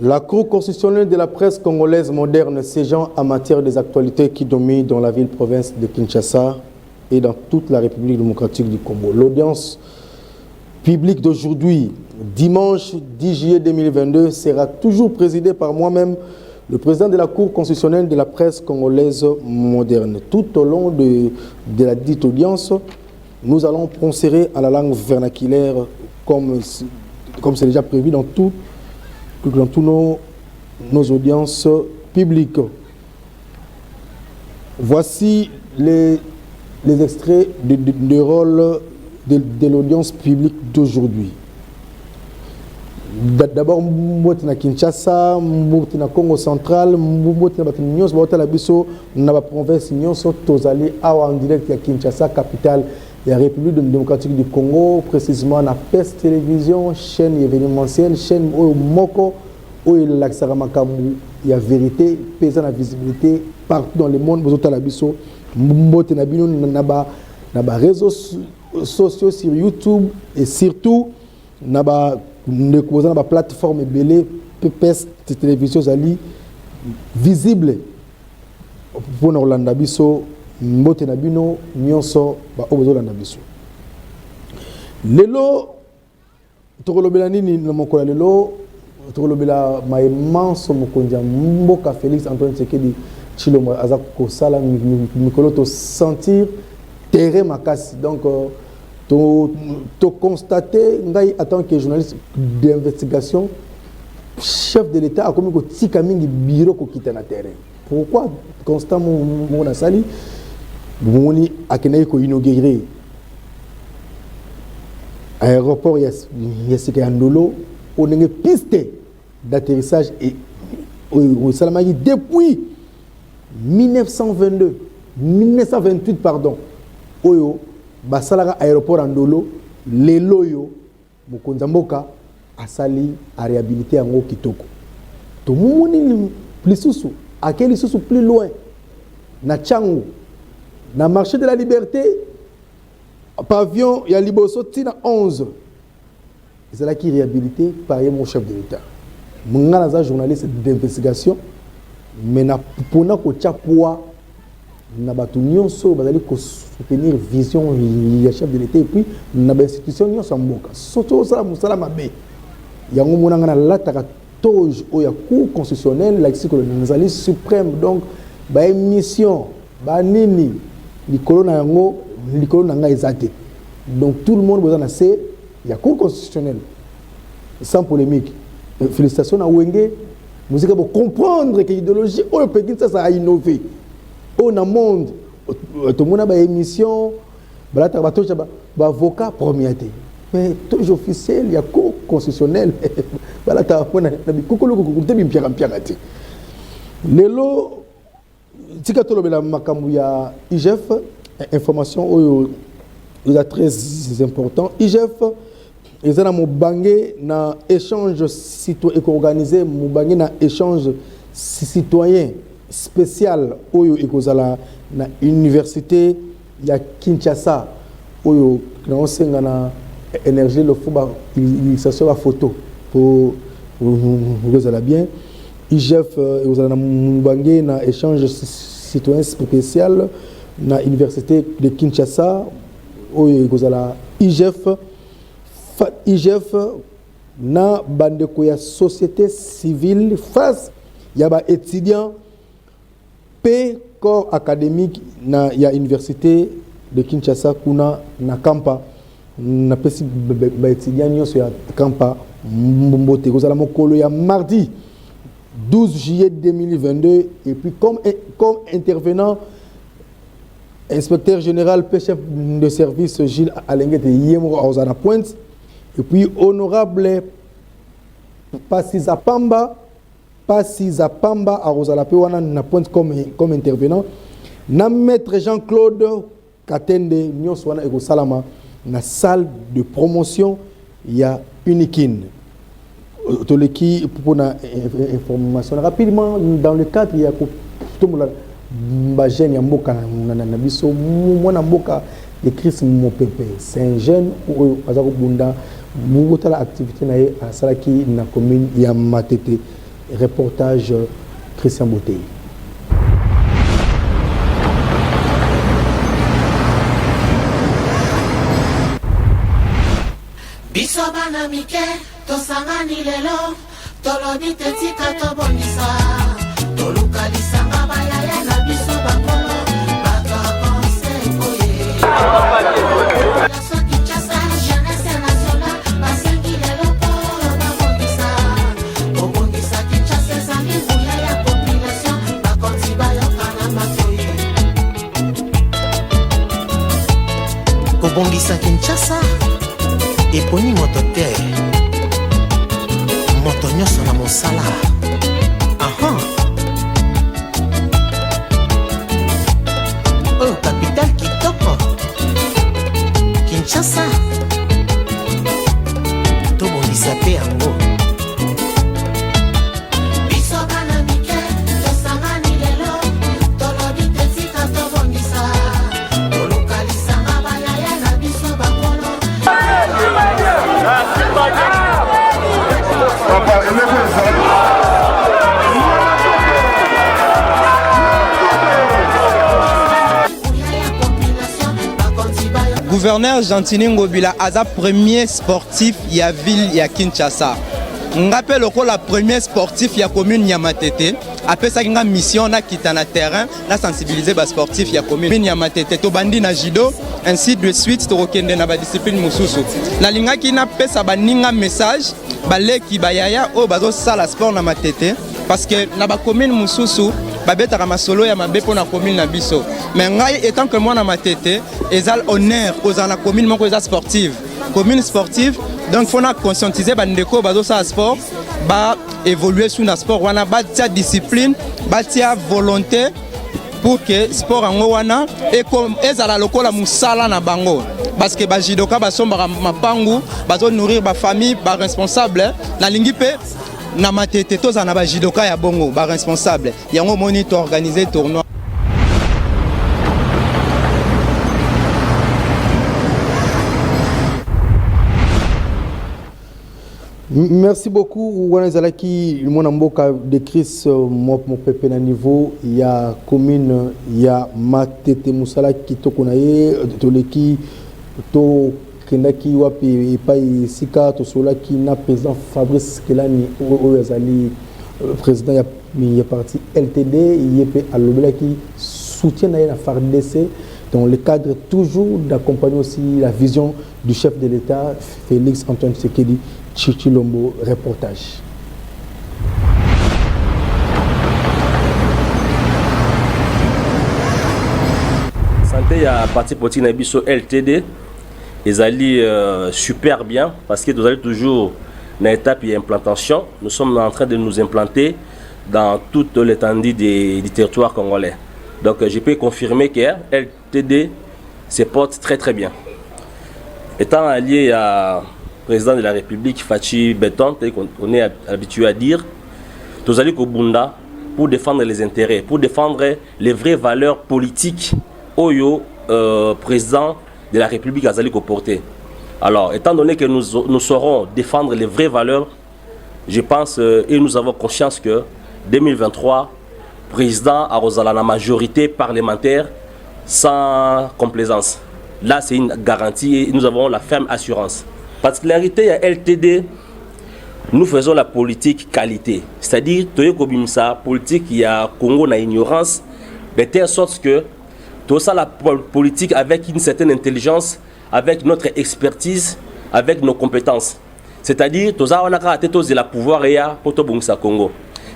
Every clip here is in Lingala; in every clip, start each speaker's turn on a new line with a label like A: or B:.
A: La Cour constitutionnelle de la presse congolaise moderne ségeant en matière des actualités qui dominent dans la ville-province de Kinshasa et dans toute la République démocratique du Congo. L'audience publique d'aujourd'hui, dimanche 10 juillet 2022, sera toujours présidée par moi-même, le président de la Cour constitutionnelle de la presse congolaise moderne. Tout au long de la dite audience, nous allons prononcer à la langue vernaculaire comme c'est déjà prévu dans tous nos audiences publiques. Voici les extraits de rôle de l'audience publique d'aujourd'hui. D'abord, nous na Kinshasa, nous na Congo central, nous na la province tozali en direct à Kinshasa, capitale de la République démocratique du Congo, précisément na PES Télévision, chaîne événementielle, chaîne Moko, où il y a vérité, pesant la visibilité partout dans le monde, vous avez na réseaux sociaux sur YouTube et surtout na plateforme belé PES Télévision zali visible pour na Rolanda biso mbote na bino nyonso ba obozolanda biso lelo tokolobela nini na mokola lelo tokolobela maimmanso mokonzi mboka Félix Antoine Tshisekedi Tshilombo aza kosala mikolo to sentir terrain makasi donc to constater ngai en tant que journaliste d'investigation chef de l'État a comme ko tika mingi bureau ko kita na terrain. Pourquoi constamment mon asali moni akenai ko inaugurer aéroport yasika ndolo on une piste d'atterrissage et au Salamagi depuis 1928 pardon oyo basalaka aéroport andolo lelo yo mokonza mboka asali a réhabiliter yango kitoko to moni plus sous à quel sous plus loin na Tchango na marché de la liberté pavillon ya liboso tina 11 c'est là qui réhabilité par mon chef de l'État mungana za journaliste d'investigation mais na pona ko tchapwa na batu nyonso bazali ko soutenir vision ya chef de l'État et puis na ba institution nyonso mboka soto sala musala mabe yango monanga na lataka toge o ya cour constitutionnelle la nazali suprême donc ba émission ba nini likolo na yango likolo na nga ezate donc tout le monde besoin na c'est ya cour constitutionnelle sans polémique. Félicitations à Wenge. Vous allez comprendre que l'idéologie, au Pékin, ça a innové. Au monde, tout le monde a une émission, avocat premier. Mais tout officiel, il y a cour constitutionnel. Lelo, tikatolo bela makambu ya IGF, information très important. IGF, ils ont mobangé na échange citoyen organisé mobangé na échange citoyen spécial oyo ekozala na université ya Kinshasa oyo na osenga na énergie le fuba il s'assure la photo pour vous allez bien IGF ekozala na mobangé na échange citoyen spécial na université de Kinshasa oyo ekozala IGF na bandeko ya société civile face yaba étudiant P corps académique na ya université de Kinshasa kuna na Kampa na pesi ba étudiant nyonso ya Kampa mbote kozala mokolo ya mardi 12 juillet 2022 et puis comme intervenant inspecteur général chef de service Gilles Alengete Yemro Ozana Pointe. Et puis, honorable Pasiza Pamba à Rosalape, on a pointe comme intervenant. Na maître Jean-Claude Katende, Nyoswana et Salama, na salle de promotion, il y a Unikin. Toleki, pour une information rapidement, dans le cadre, il y a tout le monde. Jeune Yamboka, Nabiso, Mwana Mboka, de Chris Mopepe. C'est un jeune ou Azaro Bunda. Mugotala activité na salaki na commune ya Matete Reportage Christian Botei.
B: Bisobana mike, tosangani lelo, tolobi tetika tobongisa, tolukalisa mabayaya na biso bakolo, bato akonse koye. Laso Kinshasa, jeunesse nationale, basengi lelo polo babongisa, obongisa Kinshasa ezali nguya ya population, bakonzi bayokana matoye. Kobongisa Kinshasa eponi moto te moto nyonso na mosala. Oyo capital kitoko Kinshasa tobongisa pe yango. Biso bana mike tosangani lelo tolobi tetika tobongisa tolukalisa mabayaya na biso bakolo.
C: Gouverneur Gentini Ngobila aza premier sportif ya ville ya Kinshasa. Ngapé loko la premier sportif ya commune Nyamatete. Après ça nga mission na kita na terrain na sensibiliser ba sportif ya commune Nyamatete to bandi na judo ainsi de suite to kende na ba discipline mususu. Na linga ki na pesa baninga message baleki bayaya o bazo sala sport na matete parce que na ba commune mususu babetaka masolo ya mabe pona commune na biso. Mais ngai étant que moi na matete ezal honneur aux na commune moko eza sportive. Commune sportive donc faut na conscientiser bandeko bazo sala sport ba évoluer sur na sport wana ba tia discipline ba tia volonté pour que sport ango wana et comme ezala lokola musala na bango parce que ba jidoka ba somba mapangu bazo nourrir ba famille ba responsable na lingi pe na matete toza na ba jidoka ya bongo ba responsable yango monitor organiser tournoi.
A: Merci beaucoup. Wanazalaki mon amboka de Chris mon pépé na niveau ya commune ya Matete Musala kitoko na ye toleki to kendaki wapi epai sika to solaki na président Fabrice Kelani oyazali président ya parti LTD yep alobelaki soutien na la FARDC dans le cadre toujours d'accompagner aussi la vision du chef de l'État Félix Antoine Tshisekedi. Chichilombo, reportage.
D: Santé à parti politique Nabiso LTD, ils allaient super bien parce que nous allons toujours dans l'étape d'implantation. Nous sommes en train de nous implanter dans toute l'étendue du territoire congolais. Donc je peux confirmer que LTD se porte très très bien. Étant allié à président de la République, Fachi Beton, qu'on est habitué à dire, nous allons au Bunda pour défendre les intérêts, pour défendre les vraies valeurs politiques au président de la République Azali porter. Alors, étant donné que nous saurons défendre les vraies valeurs, je pense et nous avons conscience que 2023, président a la majorité parlementaire sans complaisance. Là, c'est une garantie et nous avons la ferme assurance. Particularité à LTD, nous faisons la politique qualité. C'est-à-dire, la politique qui a Congo na ignorance, de telle sorte que tout ça la politique avec une certaine intelligence, avec notre expertise, avec nos compétences. C'est-à-dire, tout ça on a de la pouvoir et pour tout Congo.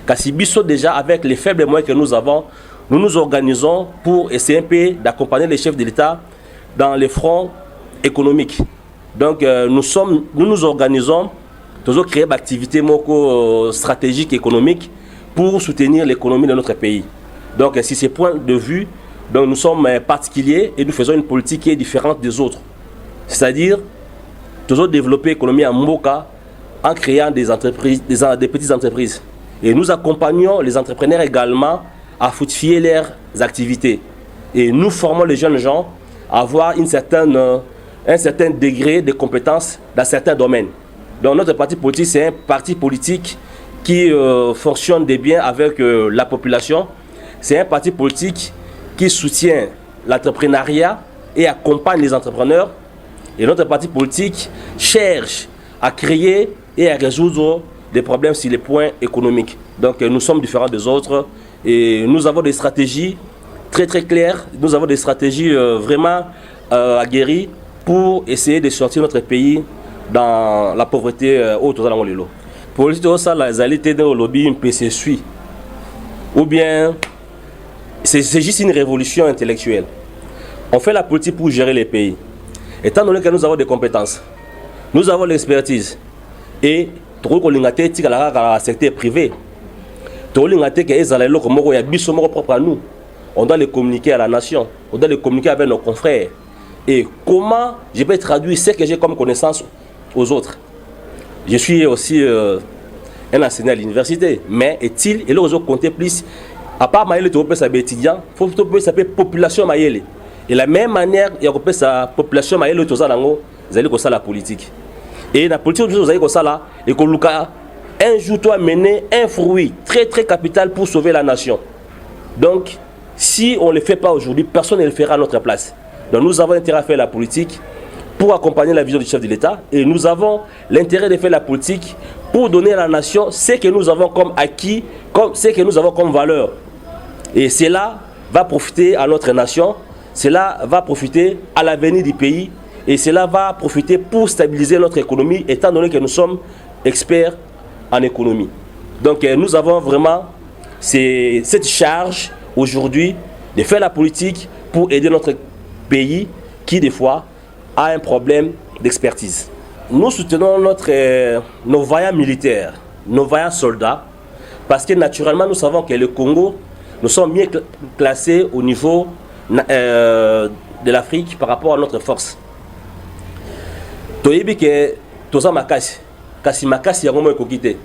D: Kassibiso déjà avec les faibles moyens que nous avons, nous nous organisons pour essayer un peu d'accompagner les chefs de l'État dans les fronts économiques. Donc nous nous organisons, nous créer des activités stratégiques économiques pour soutenir l'économie de notre pays. Donc si c'est point de vue, donc nous sommes particuliers et nous faisons une politique qui est différente des autres. C'est-à-dire, toujours développer l'économie en Mboka en créant des entreprises, des petites entreprises. Et nous accompagnons les entrepreneurs également à fortifier leurs activités. Et nous formons les jeunes gens à avoir un certain degré de compétences dans certains domaines. Donc notre parti politique, c'est un parti politique qui fonctionne de bien avec la population. C'est un parti politique qui soutient l'entrepreneuriat et accompagne les entrepreneurs. Et notre parti politique cherche à créer et à résoudre des problèmes sur les points économiques. Donc nous sommes différents des autres et nous avons des stratégies très claires. Nous avons des stratégies vraiment aguerries pour essayer de sortir notre pays dans la pauvreté autour de la Molilo. Pour ça, les alliés dans le lobby, une PCSUI. Ou bien, c'est juste une révolution intellectuelle. On fait la politique pour gérer les pays. Étant donné que nous avons des compétences, nous avons l'expertise. Et, tout le secteur privé. Tout le monde propre à nous. On doit les communiquer à la nation. On doit les communiquer avec nos confrères. Et comment je peux traduire ce que j'ai comme connaissance aux autres. Je suis aussi un enseignant à l'université, mais est-il, et là, on compter plus, à part Maïle, tu peux s'appeler étudiant, il faut s'appeler population Maïle. Et de la même manière, il y a sa population Maïle, tu as la politique. Et la politique, vous avez ça et que un jour, tu as mené un fruit très capital pour sauver la nation. Donc, si on ne le fait pas aujourd'hui, personne ne le fera à notre place. Donc, nous avons intérêt à faire la politique pour accompagner la vision du chef de l'État. Et nous avons l'intérêt de faire la politique pour donner à la nation ce que nous avons comme acquis, ce que nous avons comme valeur. Et cela va profiter à notre nation, cela va profiter à l'avenir du pays, et cela va profiter pour stabiliser notre économie, étant donné que nous sommes experts en économie. Donc nous avons vraiment cette charge aujourd'hui de faire la politique pour aider notre pays qui, des fois, a un problème d'expertise. Nous soutenons nos vaillants militaires, nos vaillants soldats, parce que naturellement nous savons que le Congo, nous sommes mieux classés au niveau de l'Afrique par rapport à notre force. Toyebi que toza makasi, kasi makasi ya ngomo ekokite.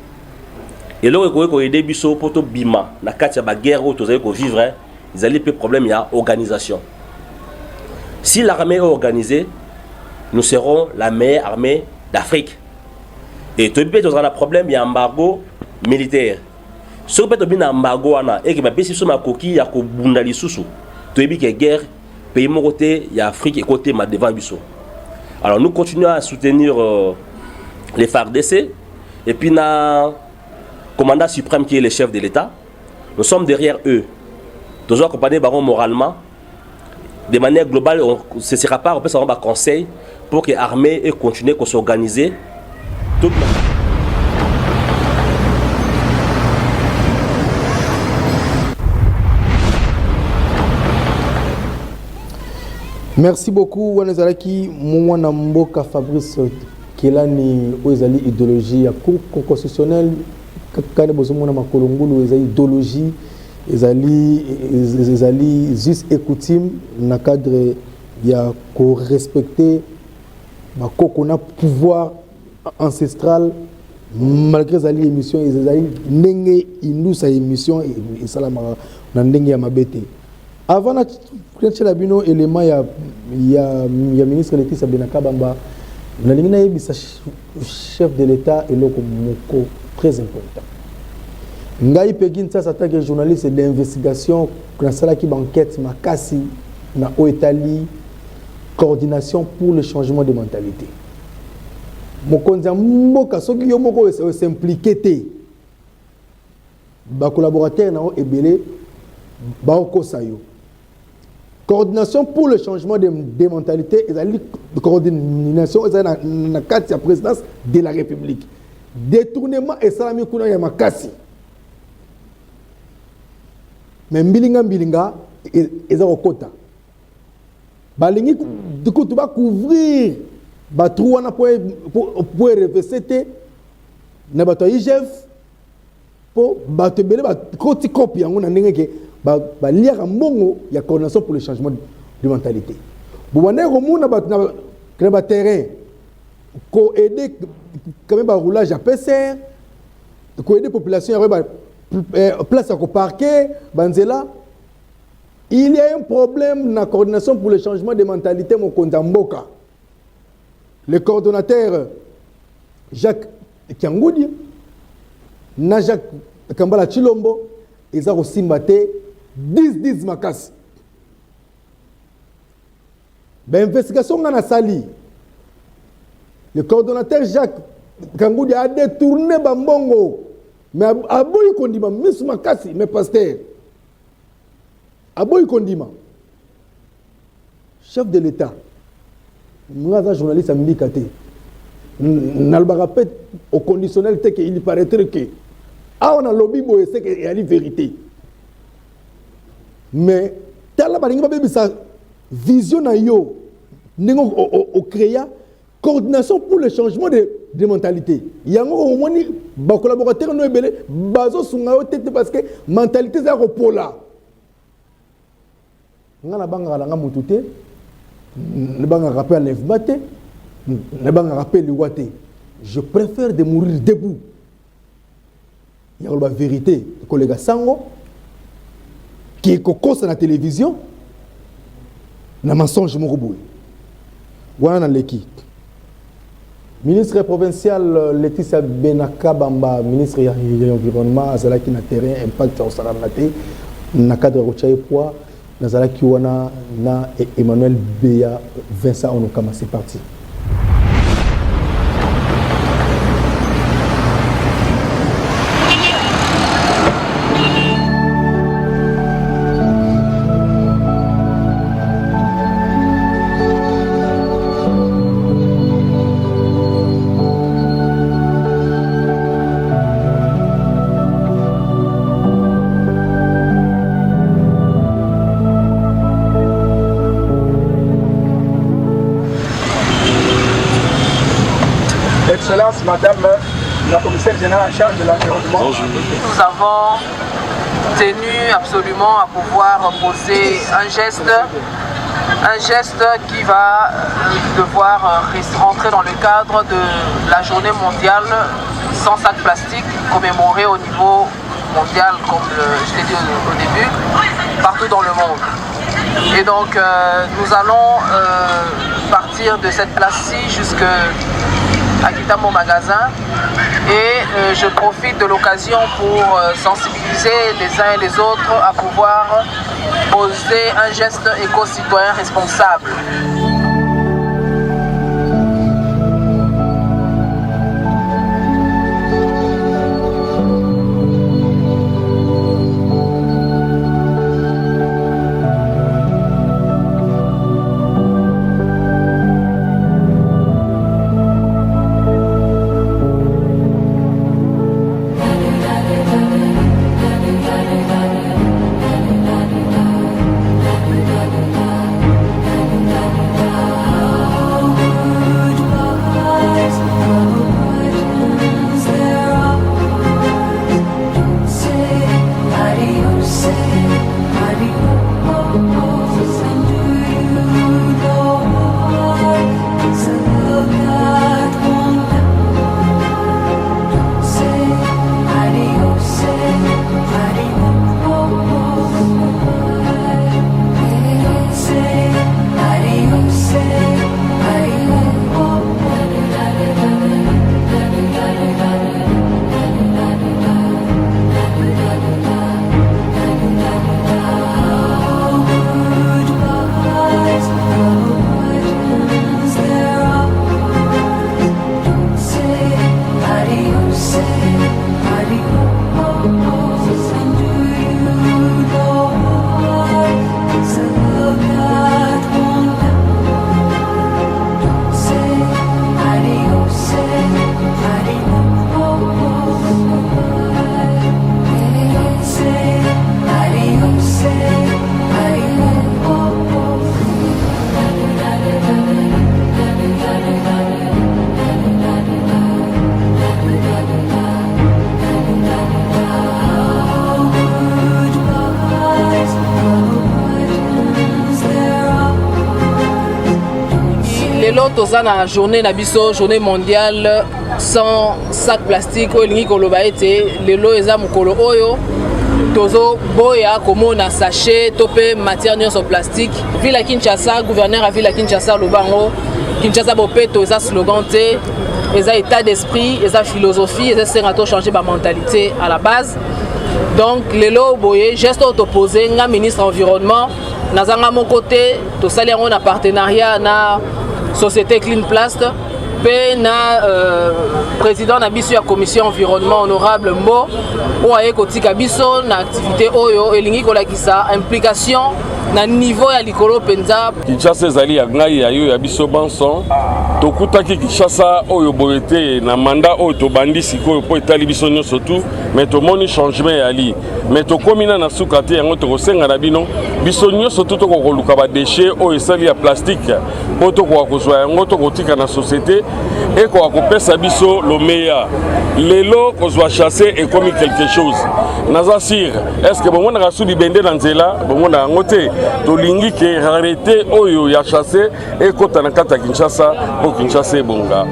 D: Et là ko aider biso poto bima na kati ya ba guerre où toza ko vivre, ils allaient peu problème ya organisation. Si l'armée est organisée, nous serons la meilleure armée d'Afrique. Et tout le monde a un problème, il y a un embargo militaire. Si vous avez un embargo, et que vous avez un coquille, il y a un bundali sous. Tout le monde a une guerre, pays mon côté, il y a Afrique et côté devant Bissau. Alors nous continuons à soutenir les FARDC. Et puis, le commandant suprême qui est le chef de l'État. Nous sommes derrière eux. Nous allons accompagner moralement. De manière globale, ce ne sera pas, on peut s'en conseil pour que l'armée continue à s'organiser.
A: Merci beaucoup, Wanezalaki. Mouana Mboka Fabrice Kelani, Oezali idéologie, la Cour constitutionnelle, Kane Bozomona Makolongulu, Oezali idéologie, Oezali juste et coutume, dans le cadre, il y a qu'on respecter, qu'on a pouvoir ancestral, malgré les émissions, Oezali, Nenge, Indou, sa émission, et Salama, Nenge Yamabete. Avant de faire un élément, il y a le ministre Laetitia Benakabamba, le chef de l'État et le très important. Ngaï Pegin, ça s'attaque aux journalistes d'investigation, dans la enquête, Makassi, dans l'Italie, coordination pour le changement de mentalité. Mon collaborateur, ceux qui s'impliquent, les collaborateurs sont ébélés, coordination pour le changement de mentalité et la coordination dans la présidence de la République. Détournement et salami kuna ya makasi. Mais mbilinga eza okota. Balingi du coup tu vas couvrir ba trou wana pour RVCT na bato IGF pour bato belé ba koti copie yango na ndenge ke ba lire mbongo ya coordination pour le changement de mentalité. Bouane romuna ba terrain ko aider quand même ba roulage à PCR, ko aider population à place à parquer banzela. Il y a un problème dans la coordination pour le changement de mentalité mon Kondamboka. Le coordonnateur Jacques Kiangoudi, na Jacques Kambala Chilombo eza ko simba te 10 makasi. Ben investigation ngana sali. Le coordonnateur Jacques Kangoudi a détourné Bambongo. Mais aboyi kondima Miss Makasi mais pasteur. Aboyi kondima. Chef de l'État. Nous journaliste à Mindikate. Nalbara peut au conditionnel tel qu'il paraîtrait que on a lobby boy c'est qu'il y a la vérité. Mais tala balinga baby sa vision na yo ningo au créa coordination pour le changement de mentalité. Il y a au moins ba collaborateur no ebele bazo sunga yo tete parce que mentalité za ko pola. Ngala banga la mutute ne banga rappel l'enfmate ne banga rappel liwate. Je préfère de mourir debout. Il y a la vérité, collègue Sango qui est cocos à la télévision. Na mensonge moroboui. Wana leki. Ministre provincial Laetitia Benaka Bamba, ministre de l'environnement, azala qui na terrain impact au salamate na cadre rochaye poa nazala ki wana na Emmanuel Beya Vincent Onokama, c'est parti.
E: Excellence, Madame la commissaire générale en charge de l'environnement.
F: Nous avons tenu absolument à pouvoir poser un geste qui va devoir rentrer dans le cadre de la journée mondiale sans sac plastique, commémorée au niveau mondial, comme je l'ai dit au début, partout dans le monde. Et donc nous allons partir de cette place-ci jusqu'à quitter mon magasin et je profite de l'occasion pour sensibiliser les uns et les autres à pouvoir poser un geste éco-citoyen responsable. Toza na journée na biso journée mondiale sans sac plastique olingi koloba ete lelo eza mukolo oyo tozo boya komona sachet topé matière nyonso plastique ville à Kinshasa gouverneur à ville à Kinshasa lobango Kinshasa bopeto eza slogan te ils ont état d'esprit, ils ont philosophie, ils ont changé ma mentalité à la base. Donc, les lots, geste opposé, le ministre environnement, nous avons à mon côté, tout ça, on a un partenariat avec la société Clean Plast, et le président de la commission environnement honorable Mbo, où a été activité Oyo, et implication na niveau ya likolo penza.
G: Kinshasa ezali ya ngai ya yo ya biso banson tokutaki Kinshasa oyo boyete na mandat oyo tobandi sikoyo po etali biso nyonso tu mais tomoni changement ya li mais tokomina na suka te yango tokosenga na bino biso nyonso tu tokoluka ba déchets oyo esali ya plastique po tokoka kozwa yango tokotika na société et ko akopesa biso lo meilleur lelo kozwa chasser ekomi quelque chose naza sir est-ce que bomona kasu libende na nzela bomona yango te tolingi ke arrêter oyo ya chasser et kota na kata Kinshasa po Kinshasa bonga.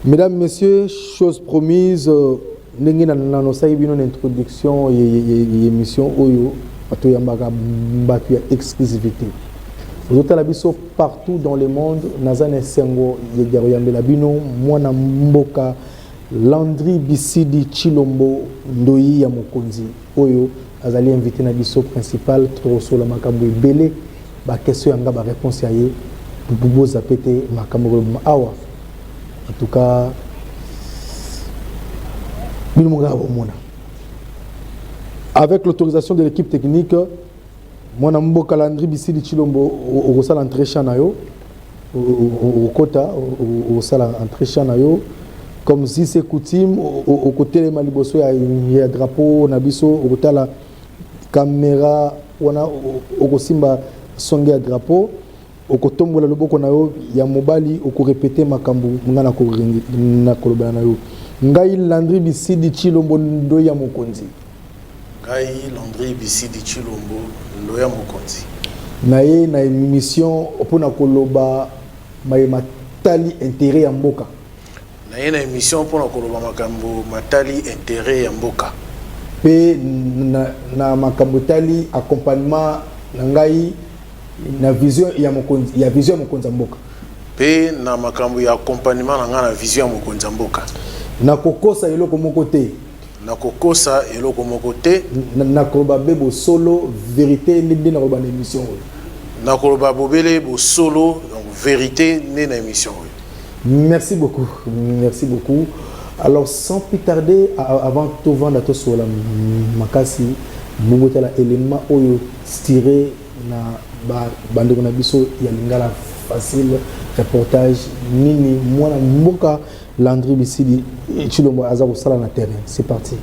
A: Mesdames, Messieurs, chose promise, nous avons une introduction et une émission où il exclusivité. Vous avez partout dans le monde, nous avons Mboka, Landry Bisidi Chilombo, Ndoi Yamokonzi, Oyo, Azali invité na biso principal, Troso la Makambo Belé, ba question yanga ba réponse yaye, Bubo Zapete Makambo Awa. En tout cas, avec l'autorisation de l'équipe technique, moi je calendrier ici de Chilombo au salle entrée chanayo au quota au salle entrée chanayo comme si c'est coutume au côté de Maliboso il y a drapeau nabiso au côté la caméra on a au simba songe à drapeau au kotombo la loboko na yo ya mobali au répéter makambu ngana ko na koloba na yo ngai Landry Bisidi Chilombo Ndoya Mokonzi
H: ngai Landry Bisidi Chilombo Ndoya Mokonzi
A: na ye na émission opona koloba matali intérêt ya mboka
H: na ye na émission opona koloba makambu matali intérêt ya mboka
A: pe na makambu tali accompagnement na ngai na vision ya mokonzi ya vision mokonza mboka
H: pe na makambo ya accompagnement na ngana vision mokonza mboka
A: na kokosa eloko moko te
H: na kokosa eloko moko te
A: na koloba bebo solo vérité ndé na koloba na émission
H: na koloba bobele bo solo donc vérité né na émission.
A: Merci beaucoup, merci beaucoup. Alors sans plus tarder avant tout vendre to sur la makasi mungotala élément oyo tiré na bande na biso ya lingala facile reportage nini mwana mboka Landry Bisidi Chilombo Azaro sala na terrain. C'est parti.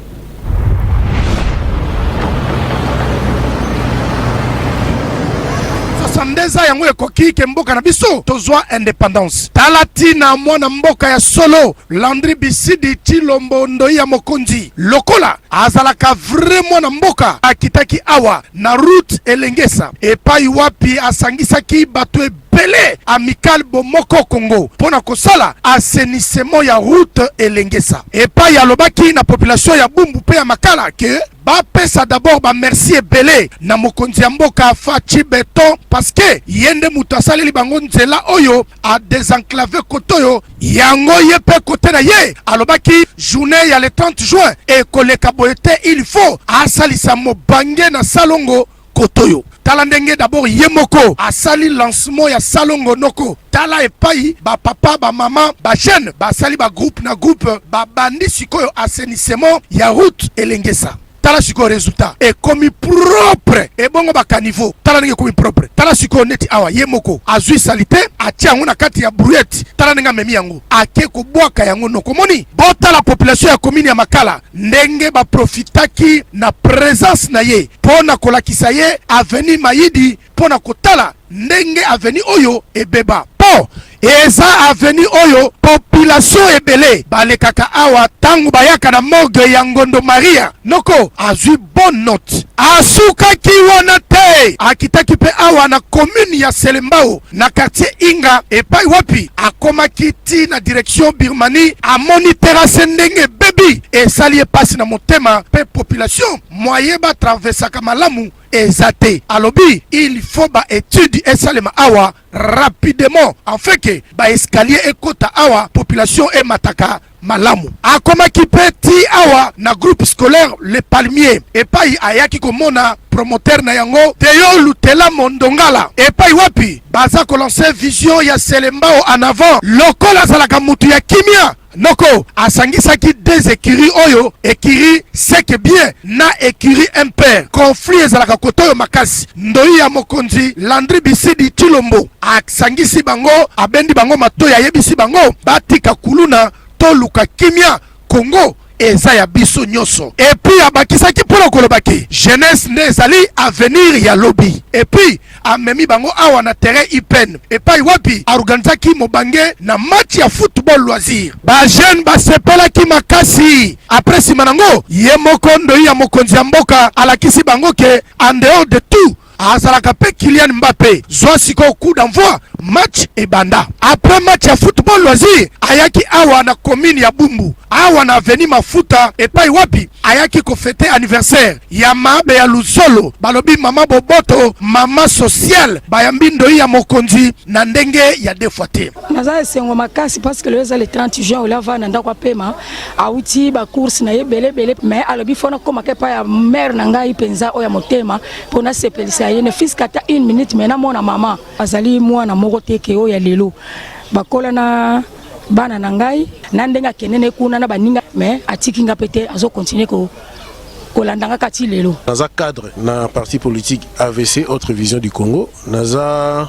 I: Sandeza yango ekoki ke mboka na biso tozwa indépendance talatina mwana mboka ya solo Landry Bisidi Chilombo Ndoya Mokonzi lokola azalaka vrai mwana mboka akitaki awa na route elengesa epai wapi asangisaki bato ebele amical bomoko Congo pona kosala assainissement ya route elengesa epai alobaki na population ya Bumbu pe ya Makala ke bapesa d'abord ba merci ebele na mokonzi ya mboka Fachi Beton parce que yende mutu asaleli bango nzela oyo a désenclavé kotoyo yango ye pe kote na ye alobaki journée ya le 30 juin ekoleka boyete il faut asalisa mobange na salongo kotoyo tala ndenge d'abord ye moko asali lancement ya salongo noko tala epai ba papa ba mama ba jeune ba sali ba groupe na groupe ba bandi sikoyo assainissement ya route elengesa tala siko résultat et comme propre et bongo ba caniveau tala ninge comme propre tala siko neti awa yemoko azui salite atia yango na kati ya brouette tala ninga memi yango ake ko bwaka yango no komoni bota la population ya commune ya Makala ndenge ba profitaki na présence na ye pona kolakisa ye avenue Mayidi pona kotala ndenge avenue oyo ebeba po eza avenue oyo population ebele balekaka awa tangu bayaka na morgue ya Ngondo Maria noko azui bonne note asukaki wana te akitaki pe awa na commune ya Selembao na quartier Inga epai wapi akomaki ti na direction Birmanie amoni terrasse ndenge bebi esali epasi na motema pe population moyen ba traversaka malamu ezate alobi il faut ba étude esalema awa rapidement en fait que ba escalier ekota awa population e mataka malamu akomaki peti awa na groupe scolaire le palmier epai ayaki komona promoteur na yango Théo Lutela Mondongala epai wapi baza ko lancer vision ya Selembao en avant lokola zalaka mutu ya kimia noko asangisaki des écuries oyo écurie seke bien na écurie impair conflit ezalaka kotoyo makasi ndoi ya mokonzi Landry Bisidi Chilombo asangisi bango abendi bango matoya yebisi bango batika kuluna toluka kimia Congo eza ya biso nyoso et puis abakisaki polo kolobaki jeunesse nezali avenir ya lobby et puis amemi bango awa na terrain ipen et puis wapi aorganizaki mobange na match ya football loisir ba jeune basepelaki makasi après simanango ye mokondo ya mokonzi ya mboka alakisi bango ke en dehors de tout azalaka pe Kylian Mbappé zwa siko coup d'envoi match ebanda après match ya football loisir ayaki awa na commune ya Bumbu awa na avenue Mafuta epai wapi ayaki ko fêter anniversaire ya mabe ya Luzolo balobi mama boboto mama social bayambi ndoi ya mokonzi na ndenge ya defate
J: naza sengo makasi parce que le 30 juin ola va na ndako pema auti ba course na yebele bele mais alobi fona koma ke pa ya mère na ngai penza oya motema pona sepelisa yene fils kata 1 minute mena mona mama azali mwana moko teke oya lelo bakola na bana na ngai na ndenga kenene kuna na baninga mais atiki nga pete azo continuer ko kolandanga kati lelo
H: naza cadre na parti politique AVC autre vision du Congo naza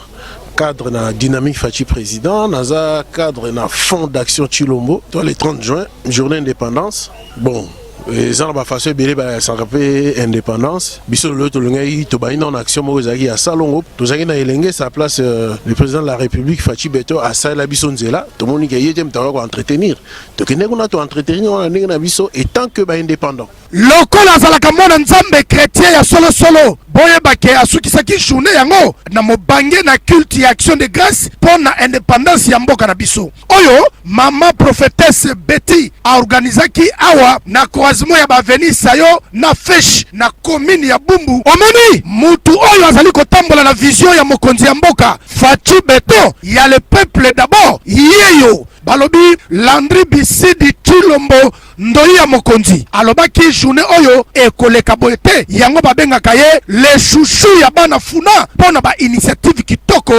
H: cadre na dynamique Fachi président naza cadre na fond d'action Chilombo toi le 30 juin journée indépendance bon les gens ba façon belé ba s'arrêter indépendance biso le to ngai to ba en action mo zaki ya salongo to zaki na elenge sa place le président de la République Fachi Beto a ça la biso nzela to moni ke yete mtawa ko entretenir to kene kuna to entretenir on ndenge na biso et tant que ba indépendant
I: lokola zalaka mona nzambe chrétien ya solo solo boye bake asukisaki journée yango na mobange na culte ya action de grâce pour na indépendance ya mboka na biso oyo mama prophétesse Betty a organisaki awa na croisement ya baveni sayo na fesh na commune ya Bumbu omoni mutu oyo azali kotambola na vision ya mokonzi ya mboka Fachi Beto ya le peuple d'abord yeyo balobi Landry Bisidi Chilombo ndoi ya mokonzi alobaki journée oyo ekoleka boyete yango babengaka ye le chouchou ya bana funa pona ba initiative kitoko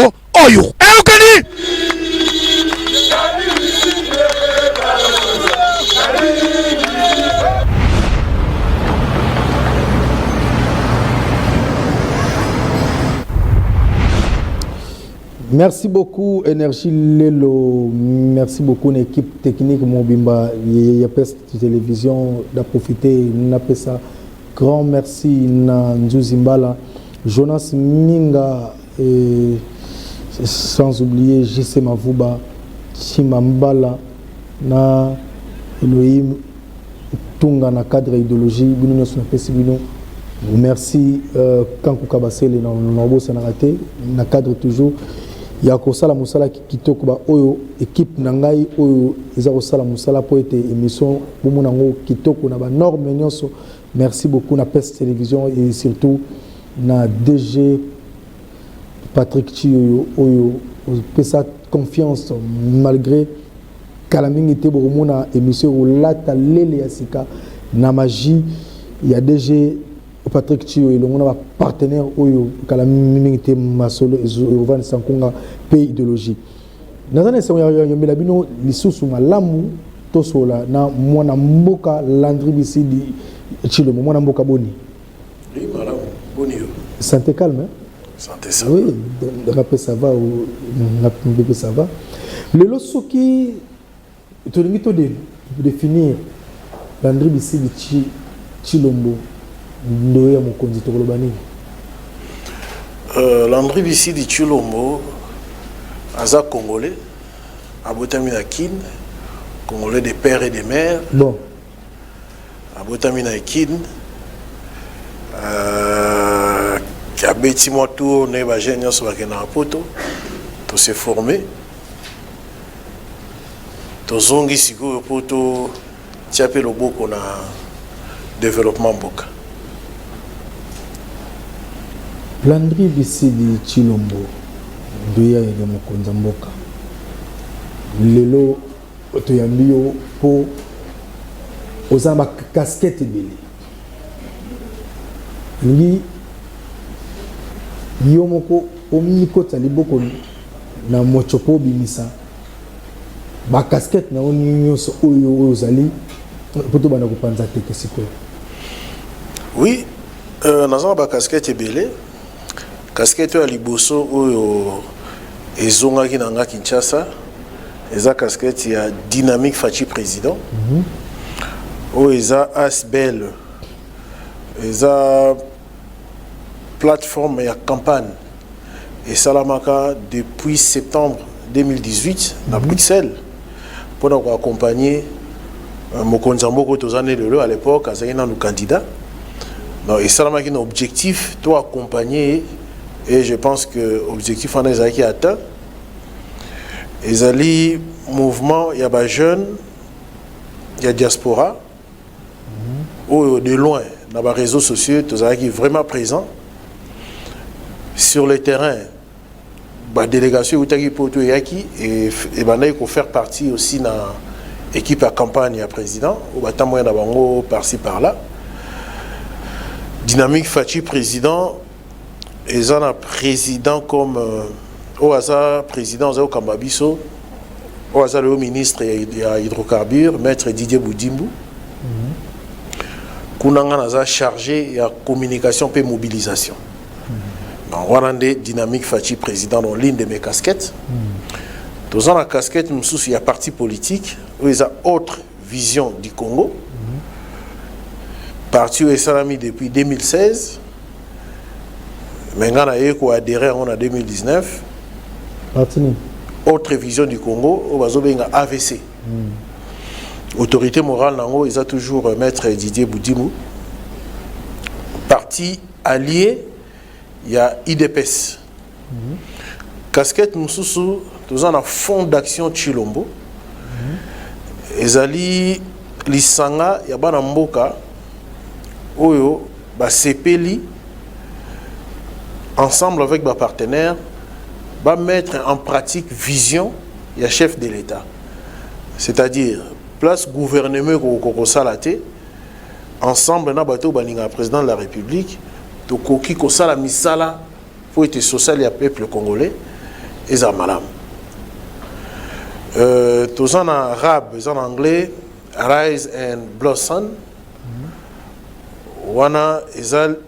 I: oyo eokani
A: Merci beaucoup Énergie Lelo, merci beaucoup une équipe technique Mobimba, Yapes Télévision d'a profiter, n'a pas ça. Grand merci na Nzuzimbala, Jonas Minga et sans oublier JC Mavuba, Chimambala, na Elohim Tunga na cadre idéologie, Bino na Pesibino. Merci Kankou Kabasele na Nobo Sanarate, na cadre toujours. Ya kosala musala kitoko ba oyo équipe nangai oyo eza kosala musala po ete émission bomona ngo kitoko na ba norme nyonso. Merci beaucoup na PES Télévision et surtout na DG Patrick Chioyo oyo pesa confiance malgré kalamingi te bomona émission olata lele ya sika na magie ya DG Patrick Chio et l'on a partenaire oyo kala mimité masolo Evan Sankunga pays idéologie nazana sewa yombela bino lisusu malamu tosola na mwana mboka Landry Bisidi Chilombo mwana mboka boni.
H: Oui, madame, boni.
A: Santé calme, hein?
H: Santé ça.
A: Oui, rappel ça va ou bébé ça va. Le loso qui tu de définir Landry Bissili Chilombo ndoya mokonzi to kolobani.
H: Landry Bissili Chilombo aza congolais, abotami na Kin, congolais des pères et des mères.
A: Bon.
H: Abotami na Kin. Qui a bêti moi tout ne ba jeune sur bakena poto to se former to zongi siko poto tiape loboko na développement mboka.
A: Landry Bissili Chilombo ndoya ya mokonza mboka lelo toyambi yo po ozamba casquette bele ni yo moko omikota liboko na mochopo bimisa ba casquette na oni nyonso oyo ozali poto bana kopanza teke sikoyo.
H: Oui, nazana ba casquette ebele. Casquette ya liboso oyo ezongaki na nga Kinshasa eza casquette ya Dynamique Fachi président. Oyo eza Asbel eza plateforme et campagne et Salamaka depuis septembre 2018 à Bruxelles pour nous accompagner Mokonzi Mboko Tozane Lelo à l'époque as un candidat. Donc et Salamaka un objectif toi accompagner et je pense que objectif en est qui atteint. Et ali mouvement il y a des jeunes il y a diaspora ou de loin dans les réseaux sociaux Tozane qui est vraiment présent. Sur le terrain, la délégation Utagi Poto Yaki et il faut faire partie aussi de l'équipe à campagne à président, ou moyen d'abango par-ci par-là. Dynamique Fachi président, et ça a président comme au hasard président au Kambabiso, au hasard le ministre à hydrocarbures, maître Didier Boudimbu. Kunanga naza chargé de la communication et mobilisation. Rwanda Dynamique Fachi président dans l'une de mes casquettes. Dans la casquette, il y a parti politique, où il y a autre vision du Congo. Parti où il mis depuis 2016. Maintenant, il a adhéré en 2019. Autre vision du Congo, où il y a AVC. Autorité morale, il y a toujours maître Didier Boudimou. Parti allié. Il y a IDPS. Casquette Moussoussou, nous avons un fonds d'action Chilombo. Ezali Lisanga, il y a Bana Mboka, Oyo, Sepeli, ensemble avec nos partenaires, va mettre en pratique vision, il y a chef de l'État. C'est-à-dire, place gouvernement Koko Salate, ensemble, nous avons président de la République. Donc, qui la misala pour être social et peuple congolais, et ça malam. Tous en arabe, en anglais, Rise and Blossom. Wana ezal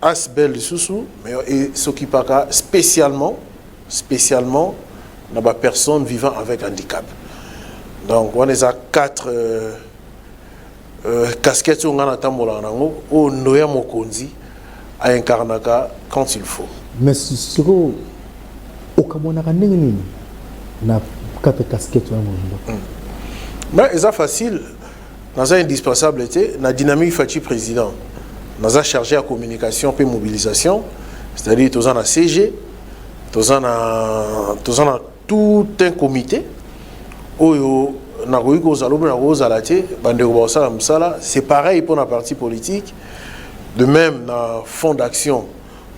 H: asbel susu, mais ce qui pas spécialement dans les personnes vivant avec handicap. Donc, on a 4 casquettes on a tambola nango, o noya mokonzi. À incarnaka quand il faut.
A: Mais sur au Cameroun, na 4 casquettes.
H: Mais c'est facile. Nous avons indispensable été la Dynamique Fachi président. Nous avons chargé la communication et mobilisation, c'est-à-dire nous avons un CG, nous avons tout un comité. C'est pareil pour la partie politique. De même, dans le fonds d'action,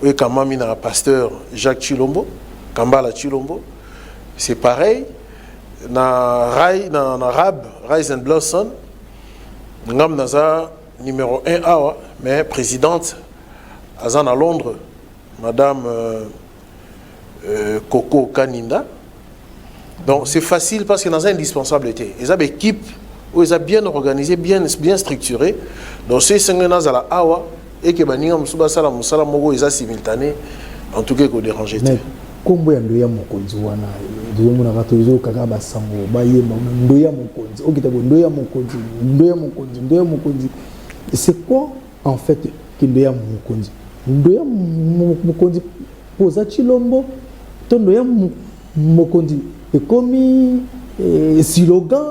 H: où il y a un pasteur Jacques Chilombo, Kambala Chilombo, c'est pareil. Dans l'arabe, Rise and Blossom, nous avons numéro 1 A, mais présidente à Londres, Madame Coco Kaninda. Donc c'est facile parce que nous avons indispensable été. Ils ont une équipe où ils ont bien organisé, bien structuré. Donc c'est ce que nous avons awa et que baninga musuba sala musala mogo ils ont simultané en tout cas qu'on dérange.
A: Mais kombo ya ndoya mokonzi wana ndomona katozo kaka basango bayema ndoya mokonzi okitabo ndoya mokonzi c'est quoi en fait que ndoya mokonzi poza chilombo to ndoya mokonzi ekomi slogan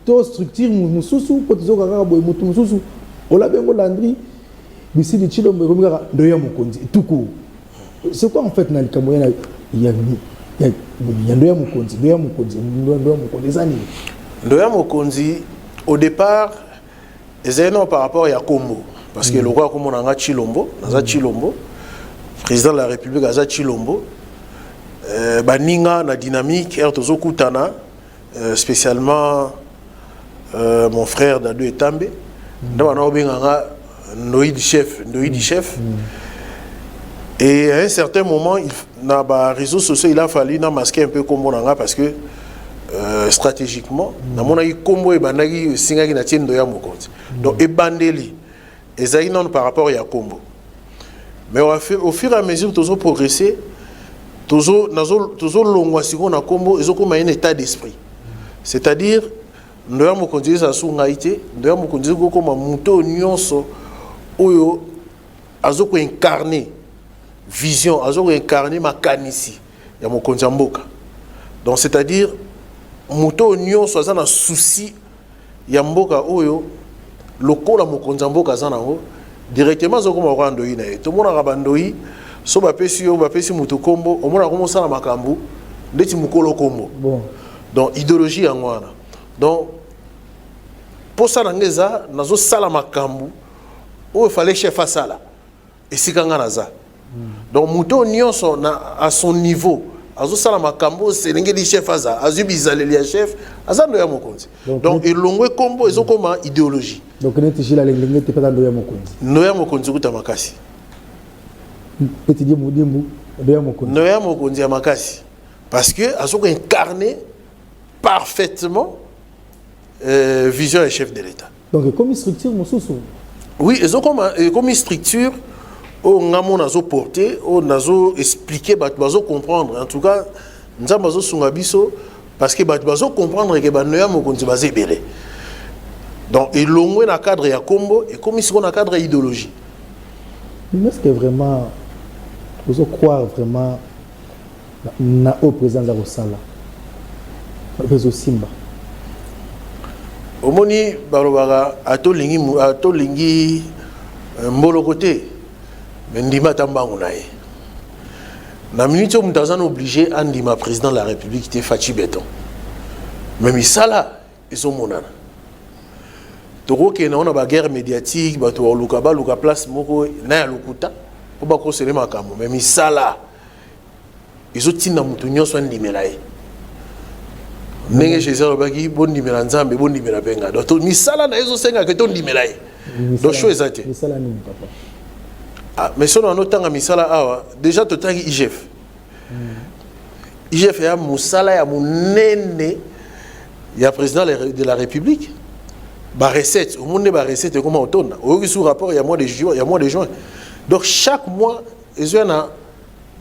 A: to structure mususu ko tozo kaka boy mutu mususu ola bengo Landry Bissidi Chilombo ekomi kaka ndoya mokonzi tout court. C'est quoi en fait na likambo ya ndoya mokonzi
H: ndoya mokonzi au départ ezali non par rapport ya Kombo parce que le roi comme on a Chilombo naza Chilombo président de la République aza Chilombo baninga na dynamique ertozo kutana spécialement mon frère Dado Etambe ndaba na obenganga Noïd chef et à un certain moment dans les réseaux sociaux il a fallu masquer un peu Kombo nanga parce que stratégiquement na mona yi Kombo e bandaki singaki na tiendo ya mokonzi donc e bandeli ezali non par rapport à Kombo mais au fur et à mesure tozo progresser tozo longwa siko na Kombo ezokoma un état d'esprit c'est-à-dire ndoya mokonzi za sunga ite ndoya mokonzi ko koma muto nyonso oyo azoko incarner vision azoko incarner makanisi ya mokonzi mboka donc c'est-à-dire muto nyonso aza na souci ya mboka oyo lokola mokonzi mboka za nango directement azoko ma ndoyi na ye to mona ka ndoyi so bapesi muto kombo omona ko mosala makambu ndeti mukolo kombo
A: bon
H: donc idéologie ya ngwana donc pour ça nangeza nazo sala makambu où il fallait chef à sala et si kanga naza donc muto nyonso na à son niveau azo sala makambu c'est ngeli chef aza azubizaleli ya chef aza ndo ya mokonzi donc elongwe kombo ezokoma idéologie
A: donc neti jila lengenge te pata ndo ya mokonzi
H: kuta makasi
A: petit dieu modimbu ndo
H: ya mokonzi ya makasi parce que azoko incarner parfaitement vision et chef de l'État.
A: Donc comme structure mususu.
H: Oui, comme structure au ngamo nazo porter, au nazo expliquer, bazo comprendre. En tout cas, nza bazo sungabiso parce que bazo comprendre que banoya mokonzi bazé belé. Donc il longwe na cadre ya Kombo et comme ici on a cadre idéologie.
A: Mais est-ce que vraiment vous croire vraiment na au président za Rosala? Réseau Simba.
H: Omoni balobaka atolingi mbolo côté mais ndima tambangu na ye na minute où mutazana obligé andima président de la République te Fachi Beton mais misala ils ont monana toko ke na ona ba guerre médiatique ba to luka place moko na ya lukuta po ba ko sele makambo mais misala ils ont tina mutu nyonso ndimela ye ndenge Jésus alobaki bondimela nzambe bondimela benga donc misala na ezo senga ke to ndimela ye donc chose ezate
A: misala ni papa
H: ah mais sono anotanga misala awa déjà totangi IGF IGF ya musala ya munene ya président de la République ba recette au monde ba recette comment on tourne au sous rapport il y a mois de juin donc chaque mois ezona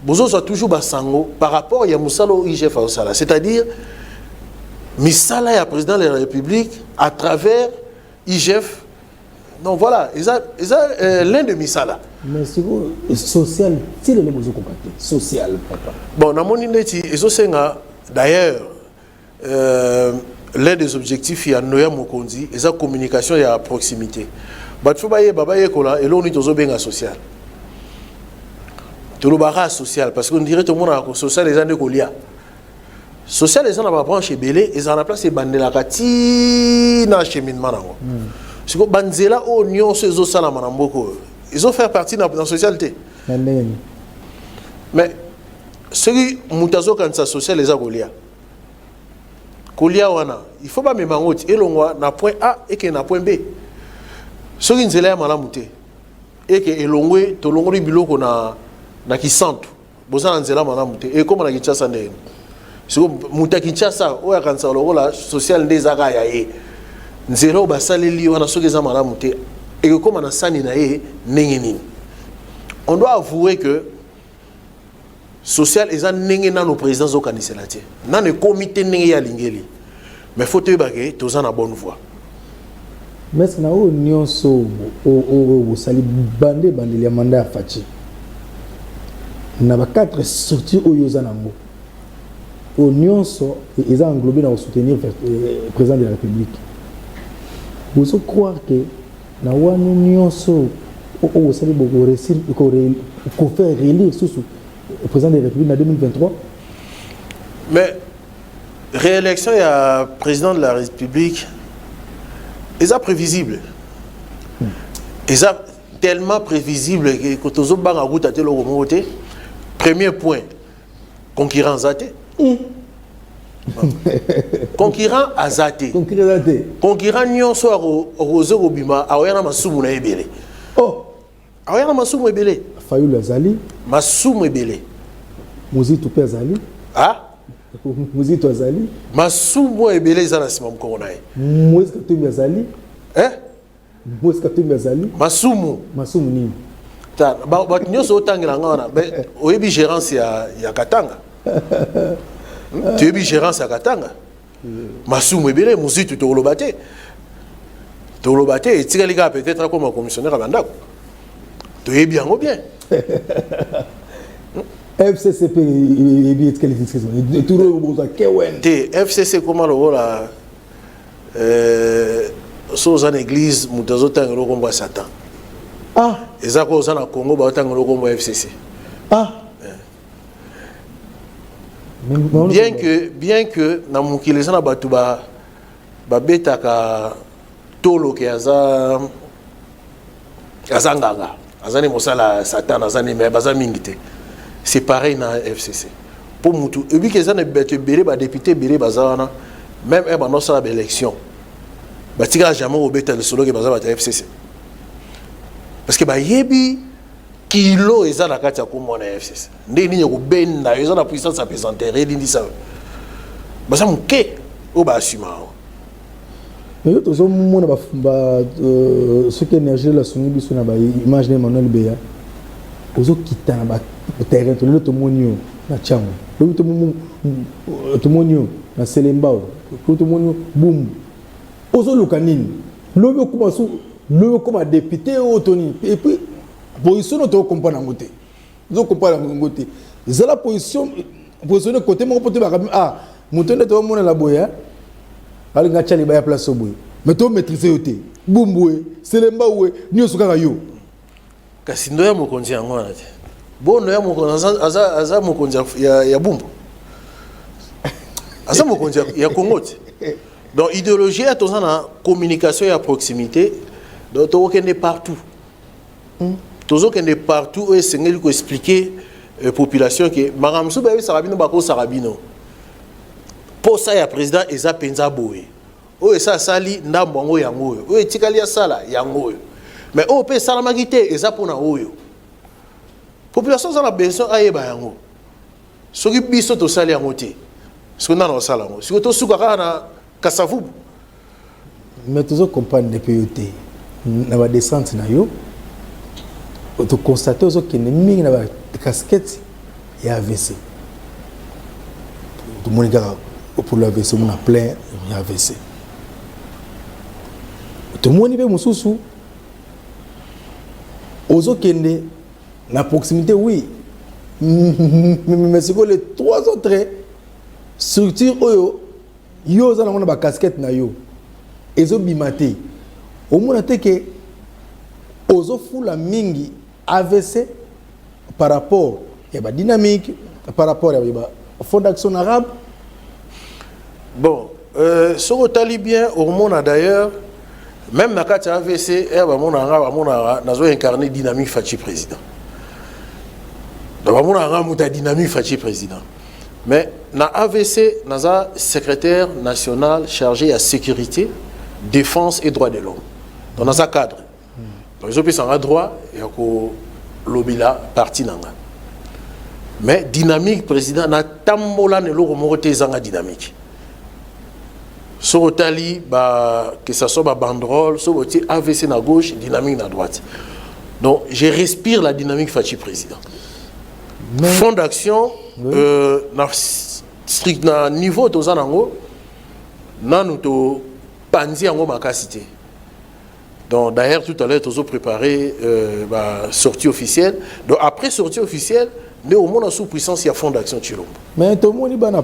H: bozo soit toujours basango par rapport il y a musala au IGF au sala c'est-à-dire misala ya président de la République à travers IGF donc voilà ils ont l'un de misala
A: mais c'est social c'est le besoin compacté social papa
H: bon na moni neti ezosenga d'ailleurs l'un des objectifs ya noya mokonzi eza communication ya proximité batfu baye kola eloni tozo benga social to lo bara social parce qu'on dirait tout le monde a social les années kolia social les gens na branche belé ils en a place bandela kati na cheminement nango siko banzela o nyonso ezo sala manamboko ils ont fait partie de la socialité mais celui mutazo kansa social les agolia kolia wana il faut pas me mangoti elongwa na point A et que na point B celui nzela ya malamu te et que elongwe to longoli biloko na kisantu bozana nzela malamu te et comme na Kinshasa ndene siko muta Kinshasa o ya kansa lokola social ndezaka ya ye nzela basaleli wana soki eza malamu te ekokoma na sani na ye ndenge nini. On doit avouer que social eza ndenge nano président zokanisela te nano comité ndenge ya lingeli, mais faut toyeba ke toza na bonne voie.
A: Mais na o nyonso o sali bande bandeli ya mandat ya Faci na ba 4 structures oyo za nango o nyonso eza englobé na soutenir le président de la République. Vous croire que na wani nyonso o sali beaucoup réussir ko faire relire sous le président de la République en 2023.
H: Mais réélection ya président de la République est prévisible. Est tellement prévisible que quand on a route à tel côté, premier point, concurrence athée. Concurrent azaté. Concurrent nyon so rozo obima awena masumu na ebele.
A: Oh,
H: awena masumu ebele.
A: Fayulu azali.
H: Masumu ebele.
A: Muzitu pe azali.
H: Ah?
A: Muzitu azali.
H: Masumu ebele za na sima mkongo naye.
A: Moise Katumbi azali. Moise Katumbi azali.
H: Masumu
A: nini?
H: Ta ba nyoso otangela ngana oyebi gérance ya Katanga. Tu es gérance à Katanga. Masumu ebele muzitu to lobate. To lobate et tika peut-être comme commissionnaire à Bandako. Tu es bien ou bien.
A: FCCP et bien qualifié. Tout le monde Kewen.
H: FCC comment le voilà sous une église mutazo tangelo komba Satan.
A: Ah,
H: ezako za na Congo ba tangelo komba FCC.
A: Ah.
H: Bien que na mukile sana batu ba betaka tolo ke azanganga azani mosala Satan azani mais baza mingite. C'est pareil na FCC. Pour mutu ebi ke za na betu bere ba député bere bazana même ba no sala élection. Batika jamais au beta le solo ke baza ba FCC. Parce que ba yebi kilo eza na kati ya komona FCC ndeni nini ko benda eza na puissance à pesantere ndi ça baza muke o ba asuma
A: mais to zo mona ba ce que énergie la soni biso na ba image de Emmanuel Beya ozo kita na ba terrain to le to monio na chango le to monio na Selembao to monio boum ozo lukanini lobe kuma so lobe kuma député o toni et puis position ne te comprend en côté. Ils comprennent en côté. C'est la position de côté mon pote ah monter de mon la boya. Ali ngacha li ba place au boy. Mais to maîtriser yote. Bumbwe, Selemba we, nyo sukaka yo.
H: Kasi ndo ya mokonzi yango na te. Bono ya mokonzi aza mokonzi ya bumbu. Aza mokonzi ya Congo te. Donc idéologie à tous na communication et à proximité. Donc to okende partout. Toujours qu'on est partout et c'est lui qui expliquer population que Maramsou ba sarabino bako sarabino. Pour ça ya président eza penza boye. O esa sali ndambo ngo yango. O etikali ya sala yango. Mais o pe sala magité eza pona oyo. Population za la besoin ayeba yango. Soki biso to sali yango te. Soki na sala yango. Soki to suka na kasavu.
A: Mais toujours comprendre des POT. Na ba descente na yo. Tu constates que les gens qui ont des casquettes et AVC. Tout le monde pour l'AVC, on a plein d'AVC. Tout le monde est moussou. Aux autres qui la proximité, oui. Mais c'est que les 3 autres structures, ils ont des casquettes. Ils ont bimaté. Au moins, que aux autres, la mingi AVC par rapport à la dynamique, par rapport à la Fonds d'action arabe.
H: Bon, ce que tu bien, au monde d'ailleurs, même dans le cas de AVC, on a incarné dynamique Faci président. Donc, on a dynamique Faci président. Mais dans AVC, on a secrétaire national chargé de la sécurité, défense et droits de l'homme. Donc, dans un cadre. Donc, ils ont droit et l'obila parti nanga. Mais dynamique président na tambola ne lo remonter zanga dynamique. Sur Otali, que ce soit ma banderole, sur AVC na gauche, dynamique na droite. Donc, je respire la dynamique Fachi président. Fonds d'action, strict na niveau de Zanango, nous avons pandi en makasité. Donc, d'ailleurs, tout à l'heure, nous avons préparé la sortie officielle. Donc, après sortie officielle, nous avons sous puissance, il y a fonds d'action Chilombo.
A: Mais tout le monde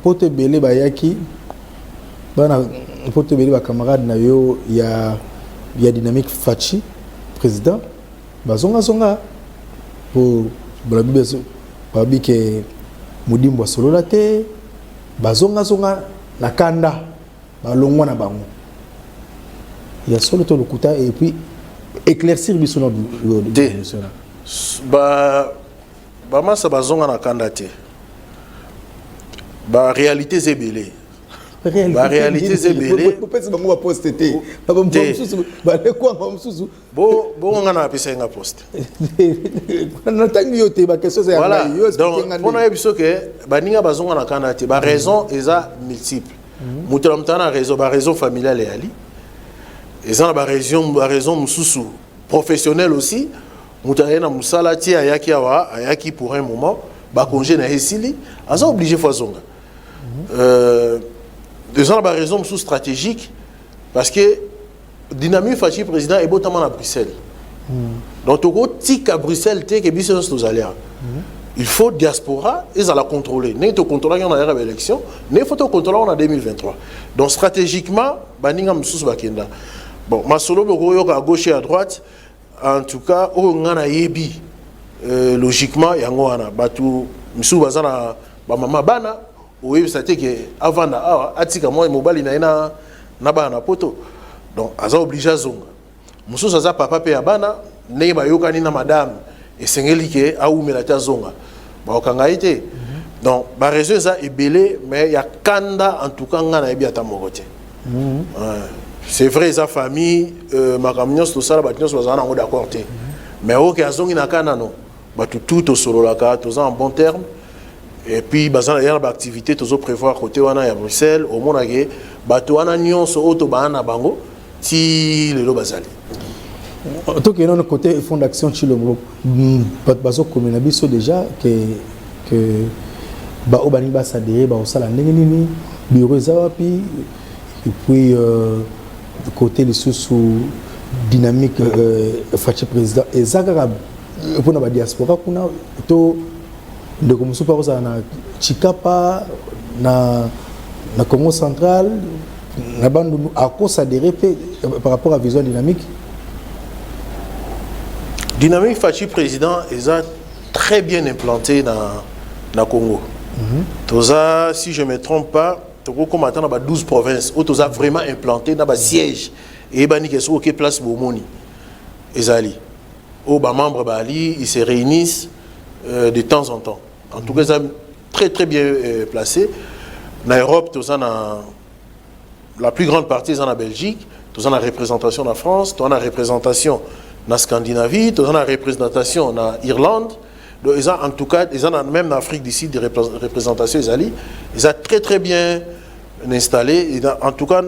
A: peut te belé bayaki. Pour te dire, camarade, il y a dynamique Fachi, président. Bazonga pour babi que Mudimbo solo la te. Bazonga la kanda, balongwa na bango. Il y a solo to lokuta et puis éclaircir bisono de
H: masa bazonga na kanda te. Réalité zébélé. La réalité c'est belé.
A: Bon,
H: on a appelé ça poste. Voilà. Donc, on a vu que baninga bazonga na kanate. Ba raison eza multiple. Mutamtana raison familiale et ali. Eza ba raison mususu professionnelle aussi. Mutayena musala ti ayaki pour un moment. Ba congé na esili. Aza obligé fazonga. Deux ans, la raison stratégique, parce que dynamique Fachi président est notamment à Bruxelles. Donc, à Bruxelles, il faut diaspora, ils la contrôler. Nous avons contrôlé en élection, nous faut contrôler en 2023. Donc, stratégiquement, Baninga Moussous Bakenda. Bon, ma solo à gauche et à droite, en tout cas, on a yebi logiquement, il y a un batu Moussou Bazana, Mama Bana. Oui, ça que avant atika moi mobile na bana poto. Donc aza obligé à zonga. Muso saza papa pe abana ne ba yokani na madame et sengeli ke a umela ta zonga. Ba okanga ite. Donc ba raison ça est belé mais il y a kanda en tout cas ngana ebi ata mokote. C'est vrai sa famille ma camion tout ça ba tinso bazana ngo d'accord té. Mais OK azongi na kana non. Ba tout au solo la ka tous en bon terme. Et puis, il y a une activité qui prévoir côté à Bruxelles, au monde, il y a une auto bango si le lo bazali.
A: Tout que non côté fond d'action Chilombo, bazo comme biso déjà que ba obani ba s'adhérer ba osala ndengeni bureau zawapi et puis côté les sous dynamique Fachi président et Zagreb pour na diaspora kuna to de comme super na Chikapa na Congo central na bande à cause s'adhérer par rapport à vision dynamique
H: Fachi président est très bien implanté dans Congo. Toza, si je ne me trompe pas, Togo comme attend dans 12 provinces où Toza vraiment implanté dans siège et bani qui sont OK place Bomoni ezali où ba membres bali ils se réunissent de temps en temps. En tout cas, très très bien placé. En Europe, tout ça, la plus grande partie est en Belgique, tout ça, la représentation en France, tout ça, la représentation en Scandinavie, tout ça, la représentation en Irlande. Donc, ils ont, en tout cas, ils ont même en Afrique d'ici des représentations, ils ont très très bien installé. En tout cas,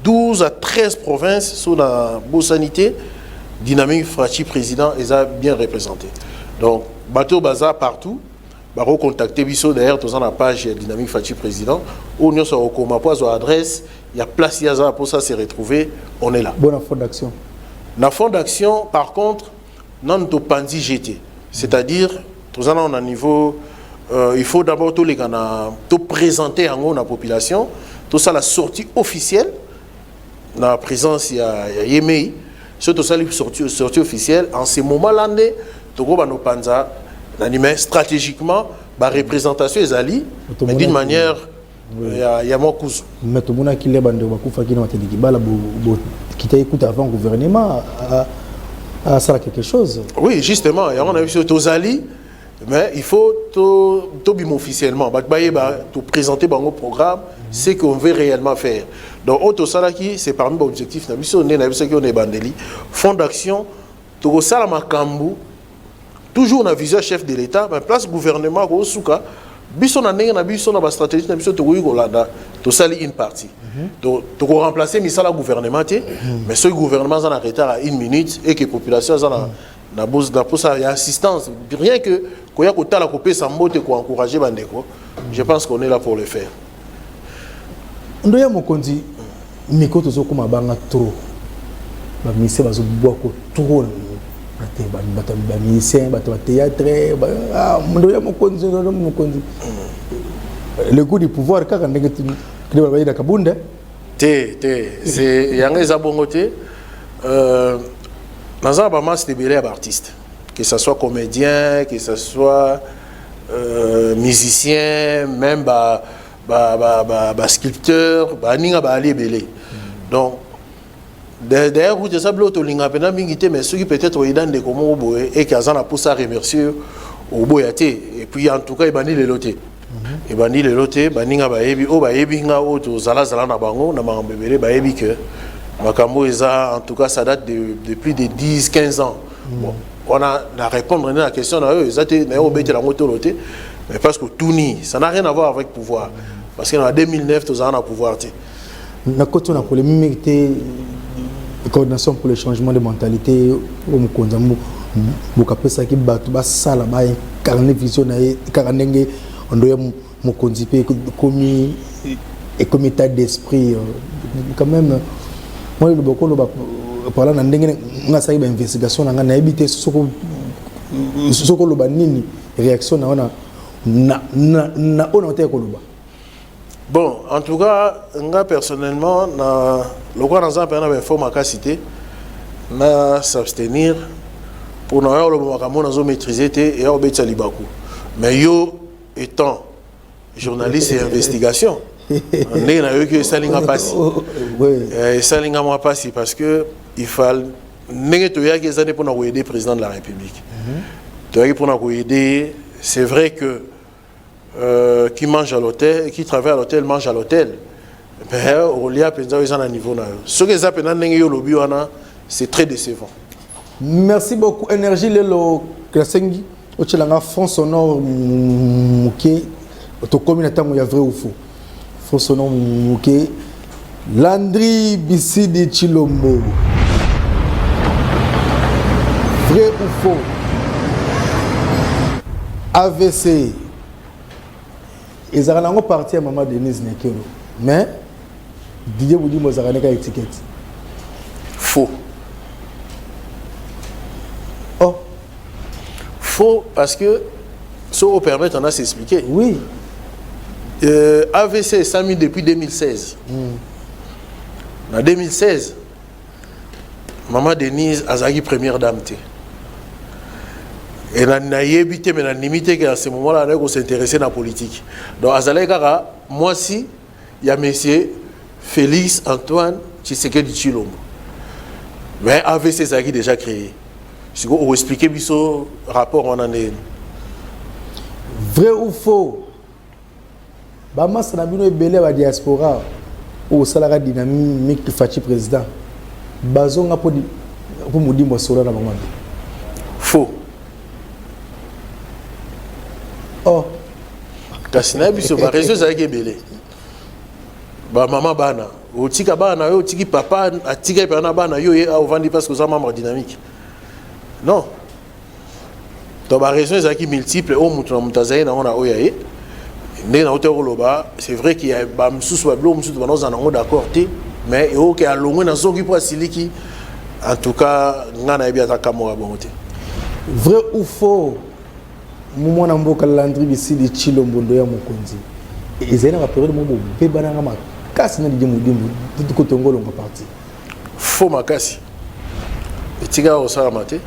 H: 12 à 13 provinces sous la sanité, dynamique Fachi président, ils ont bien représenté. Donc, bateau bazar partout. Bah recontacter biso d'ailleurs tous en la page dynamique Fachi président où nous sommes au coma poids adresse il y a place Yaza pour ça se retrouver on est là.
A: Bonne fond d'action.
H: La fond d'action par contre non nous pandi GT c'est-à-dire tous en on a niveau il faut d'abord tous les gars tout présenter en la population tout ça la sortie officielle la présence il y a Yemei surtout ça la sortie officielle en ce moment là tout gros nos panza mais stratégiquement, la représentation est allée, mais d'une manière, il y a mon cousin.
A: Mais tout le monde qui est qui t'a écouté avant le gouvernement à ça quelque chose.
H: Oui, justement, on a vu sur Tozali, mais il faut tout officiellement, présenter le programme, ce qu'on veut réellement faire. Donc, Auto Salaki, c'est parmi les objectifs, on est Fonds d'action, Togo Salama Kambu. Toujours on a visé chef de l'État, mais place gouvernement au Souka, biso na ndenge na biso na ba stratégie na biso to koyi kolanda to sali une partie to remplacer misala gouvernement mais ce gouvernement ça na retard à 1 minute et que population ça na pour ça il y a assistance rien que koya ko tala ko pesa mbote ko encourager bandeko je pense qu'on est là pour le faire
A: ndoya mokonzi mikoto zo kuma banga trop ba mise bazo boa ko trop ba musicien ba théâtre ndoya mokonzi le goût du pouvoir kaka ndenge kile ba ida kabunda
H: c'est yanga za bongo te dans un masse de belé artistes que ce soit comédien que ce soit musicien même sculpteur ninga ba ali belé donc d'ailleurs vous ça bloto linga pena mingité mais ceux qui peut-être oidan de comment boye et kazana pour ça remercier au boyaté et puis en tout cas il bani les lotés et bani les lotés baninga ba yebi o ba yebi nga o to zala na bango na mambebele ba yebi que makambo eza en tout cas ça date de plus de 10-15 ans bon on a répondre à la question na eux ezate na yo bete la moto loté mais parce que tout ni ça n'a rien à voir avec pouvoir parce que en 2009 tous en a pouvoir té
A: na koto na polémique té coordination pour le changement de mentalité au Mukonzambo bukapesa ki batu basala ba incarner vision na karandenge ndoya mokonzi pe comme état d'esprit quand même moi le bokolo ba parla na ndenge ngasa ba investigation na ngana ebité soko lo ba nini réaction na ona te koloba.
H: Bon, en tout cas, moi personnellement, le roi dans un pays avait fait ma cité, na s'abstenir pour n'avoir le moment nous maîtriser et obéir à Libakou. Mais yo étant journaliste et investigation, on est là que ça linga passe. Ça linga moi passe parce que il fallait n'engue to ya que ça pour nous aider le président de la République. To pour nous aider, c'est vrai que qui mange à l'hôtel, qui travaille à l'hôtel, mange à l'hôtel. Mais au lieu de à niveau ce que ça c'est très décevant.
A: Merci beaucoup. Énergie Lelo Klasengi, au Tchelanga fond sonore mouké, au commune il y a vrai ou faux. Fond sonore mouké, Landry Bissidi Chilombo. Vrai ou faux? AVC. Ils ont parti à Maman Denise Nekero. Mais, Didier vous dit que vous avez une étiquette.
H: Faux.
A: Oh.
H: Faux parce que, ça vous permet de s'expliquer.
A: Oui.
H: AVC est 100 000 depuis 2016. En 2016, Maman Denise a été première dame. Et na yébité mais na limité qu'à ce moment-là on s'intéressait à la politique. Donc azalé kara moi si il y a monsieur Félix Antoine Tshisekedi Tshilombo. Mais AVC ça qui déjà créé. Si vous expliquer biso rapport on en est.
A: Vrai ou faux? Ba mas na bino ebele ba diaspora au salaire dynamique Fachi président. Bazonga pour mudimbo solo na bango.
H: Faux.
A: Oh,
H: kasina biso ba réseau za kebele ba maman bana otika bana yo tiki papa atika bana bana yo ye au vandi parce que ça membre dynamique non to ba réseau za ki multiple au mutu na mutazaye na ona oyaye ndé na hauteur loba c'est vrai qu'il y a ba msusu ba blo msusu bana za nango d'accord té mais yo ke alongo na zoki pour siliki en tout cas ngana ebi ataka mo bonté.
A: Vrai ou faux? Mwana mboka Landry Bissidi Tshilombo ndoya mokonzi ezena ba période mo be bananga makasi na dimudimbu tuko tongolo nga parti
H: faux makasi etika osala mate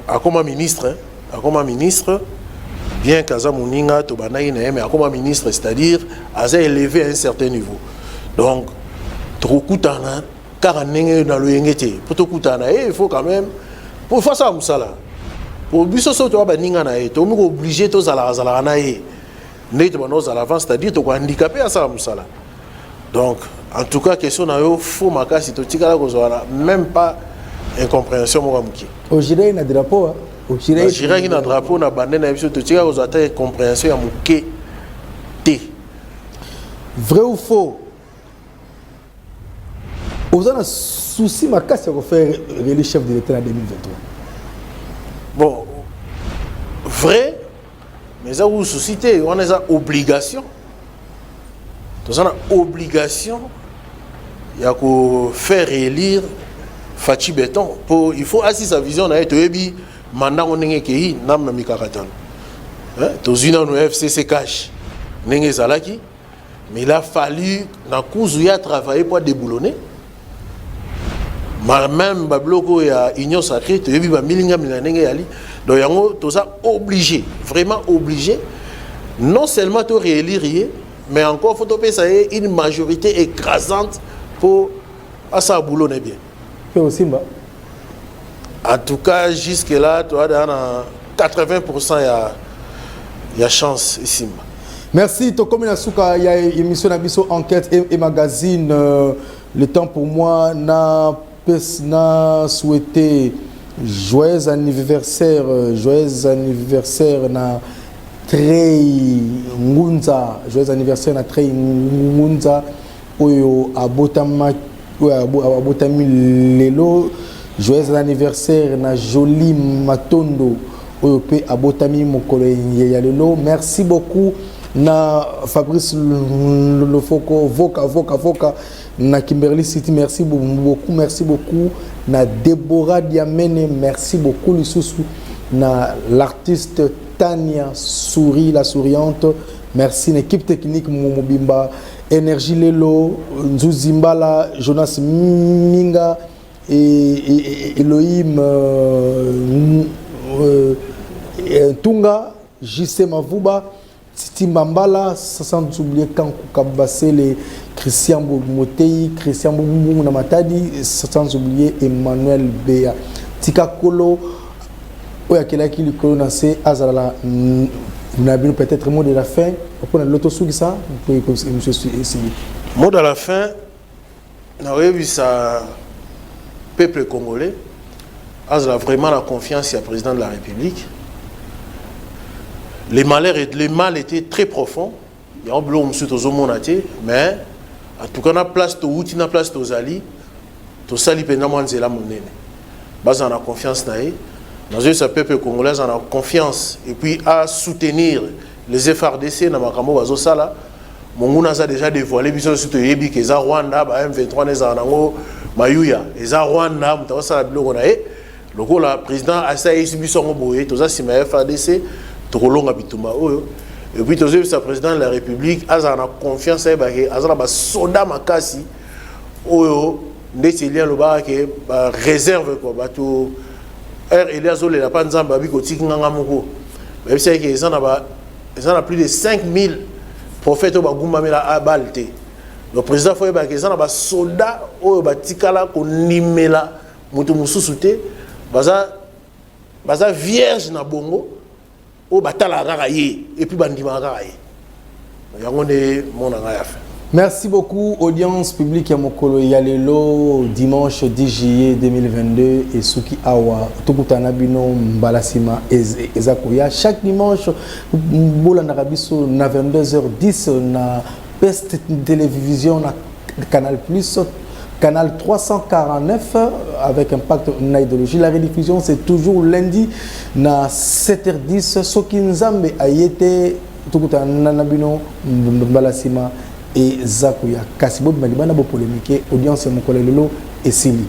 H: akoma ministre bien kaza moninga to banaki na mais akoma ministre c'est-à-dire aza élevé à un certain niveau donc trop kutana car ndenge na loyengete pour to kutana il faut quand même pour faire ça musala. Pour biso so to ba ninga na to mi obligé to zala na ye ndé to bano zala avant c'est-à-dire to ko handicapé à ça musala donc en tout cas question na yo faux makasi to tikala ko zala même pas incompréhension mo kamuki
A: ojire na drapeau
H: J'irai na drapeau na bande na biso to tika ko ata compréhension ya muke té.
A: Vrai ou faux? Vous avez un souci ma casse à refaire le chef de l'État en 2023.
H: Bon, vrai, mais ça vous suscite, on a une obligation. Donc on a une obligation, il y a que faire élire Fachi Béton. Il faut assis sa vision, on a été mandat on est qui nam na mikakatan. Tous une au FCC cash, n'engé zalaki, mais il a fallu na kuzuya travailler pour déboulonner. Même Babloko et Union Sacrée, tu as vu Milinga Milanenge Ali. Donc, tu es obligé, vraiment obligé, non seulement de réélire, mais encore il faut que une majorité écrasante pour à ça boulot n'est bien. En tout cas, jusque-là, tu as 80% il y a chance ici.
A: Merci, Tokomi Nasuka, il y a une émission d'Abisso Enquête et magazine. Le temps pour moi n'a souhaité joyeux anniversaire na Trey Ngunza, joyeux anniversaire na Trey Ngunza oyo abotami lelo, joyeux anniversaire na Jolie Matondo oyo pe abotami mokolo ya lelo. Merci beaucoup na Fabrice Lofoko Voka na Kimberly City, merci beaucoup na Deborah Diamene, merci beaucoup Lisusu na l'artiste Tania Souris la souriante, merci l'équipe technique Momobimba, Énergie Lelo, Nzuzimbala, Jonas Minga et Elohim Tunga, JC Mavuba, Titi Mbambala, sans oublier Kankou Kabasele, Christian Motei, Christian Boumou Namatadi, sans oublier Emmanuel Béa. Tika Kolo, Oyakela qui lui connaisse, Azala, Nabino peut-être mot de la fin. On a l'autosou ça, monsieur Sili.
H: Mot de la fin, on a vu ça, peuple congolais, Azala vraiment la confiance au président de la République. Les mal étaient très profonds. Il y a un bleu mais en tout cas, on a place de outil, on a place de zali, tout ça, il y a un monnaie. Bas on a confiance dans ce peuple congolais, on a confiance et puis à soutenir les FRDC dans Makamo Bazosala. Mon a déjà dévoilé, puis surtout Yebi que za Rwanda, M23 nezanango Mayuya, et za Rwanda, mutawasa bleu le président a essayé de se faire tout ça, c'est ma FRDC. Et puis, le président de la République a confiance à un soldat makasi réserve plus de 5000 prophètes le président faut que soldat vierge na bongo au batala ragaye et puis bandima ragaye.
A: Merci beaucoup audience publique ya mokolo ya lelo dimanche 10 juillet 2022 et Suki Awa tukutana bino mbalasima ezakuya chaque dimanche bola na rabiso na 22h10 na Best Télévision na Canal Plus Canal 349 avec Impact na idéologie. La rediffusion c'est toujours lundi na 7h10. Soki Nzambe ayete tukuta nanabino mbalasima et Zakuya. Kasibo Malibana bo polémique audience ya mokolo lelo et Sili.